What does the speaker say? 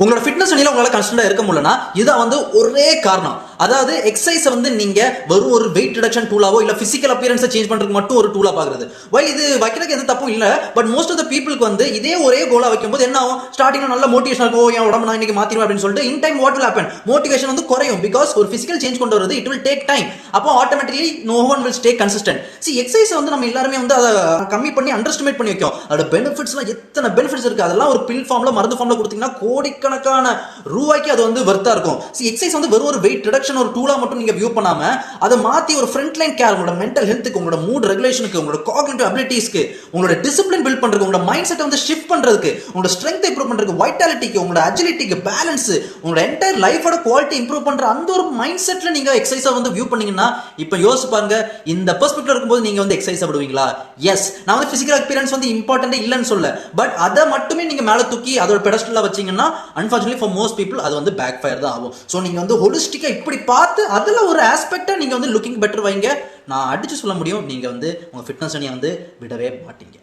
உங்களோட ஃபிட்னஸ் ஜர்னில உங்களால கான்ஸ்டன்டா இருக்க முடியலனா இதான் வந்து ஒரே காரணம். அதாவது எக்ஸசைஸ் வந்து நீங்க வெறும் ஒரு வெயிட் ரிடக்ஷன் டூலாவோ இல்ல பிசிக்கல் அப்பியரன்ஸை சேஞ்ச் பண்றதுக்கு மட்டும் ஒரு டூலா பாக்குறது. வைல் இது வைக்கிறதுக்கு எந்த தப்பும் இல்ல. பட் மோஸ்ட் ஆஃப் த பீப்புளுக்கு வந்து இதே ஒரே கோலா வைக்கும்போது என்ன ஆகும், ஸ்டார்டிங்ல நல்ல மோட்டிவேஷன் இருக்கும், என் உடம்பு நான் இன்னைக்கு மாத்திடுவேன் அப்படின்னு சொல்லிட்டு in time what will happen, motivation வந்து குறையும். பிகாஸ் ஒரு பிசிக்கல் சேஞ்ச் கொண்டு வரது இட் வில் டேக் டைம். அப்போ automatically no one will stay consistent. See exercise வந்து நம்ம எல்லாருமே வந்து அதை கம்மி பண்ணி அண்டர்ஸ்டிமேட் பண்ணி வைக்கும். அதோட பெனிஃபிட்ஸ்லாம் எத்தனை பெனிஃபிட்ஸ் இருக்கு, அதெல்லாம் ஒரு பில் ஃபார்ம்ல மருந்து ஃபார்ம்ல கொடுத்தீங்கன்னா கோடிக்கணக்கான ரூபாய்க்கு அது வந்து வர்த்தா இருக்கும். எக்ஸசைஸ் வந்து வெறும் ஒரு வெயிட் ரிடக்ஷன் ஒரு டூலா மட்டும் நீங்க வியூ பண்ணாம அதை மாத்தி ஒரு ஃப்ரண்ட் லைன் கேர், உங்களோட மென்டல் ஹெல்த்துக்கு, உங்களோட மூட் ரெகுலேஷனுக்கு, உங்களோட காக்னிட்டிவ் அபிலிட்டிஸ்க்கு, உங்களோட டிசிப்ளின் பில்ட் பண்றதுக்கு, உங்களோட மைண்ட் செட்டை வந்து ஷிஃப்ட் பண்றதுக்கு, உங்களோட ஸ்ட்ரென்த் இம்ப்ரூவ் பண்றதுக்கு, வைட்டாலிட்டிக்கு, உங்களோட அஜிலிட்டிக்கு, பேலன்ஸ், உங்களோட என்டையர் லைஃபோட குவாலிட்டி இம்ப்ரூவ் பண்ற அந்த ஒரு மைண்ட் செட்ல நீங்க எக்ஸசைஸை வந்து வியூ பண்ணீங்கன்னா, இப்போ யோசிச்சு பாருங்க, இந்த பெர்ஸ்பெக்டிவ்ல இருக்கும்போது நீங்க வந்து எக்ஸசைஸ் விடுவீங்களா? எஸ், நான் வந்து பிசிக்கல் அப்பியரன்ஸ் வந்து இம்பார்ட்டன்ட் இல்லைன்னு சொல்ல, பட் அதை மட்டுமே நீங்க மேல தூக்கி அதோட பெடஸ்டல்ல வச்சீங்கன்னா அன்பார்ச்சுனேட்லி ஃபார் மோஸ்ட் பீப்புள் அது வந்து பேக் ஃபயர் தான் ஆகும். ஸோ நீங்க வந்து ஹோலிஸ்டிக்கா இப்படி பார்த்து அதுல ஒரு ஆஸ்பெக்டை நீங்க வந்து லுக்கிங் பெட்டர் வைங்க. நான் அடிச்சு சொல்ல முடியும், நீங்க வந்து உங்க ஃபிட்னஸ் ஜர்னியை வந்து விடவே மாட்டீங்க.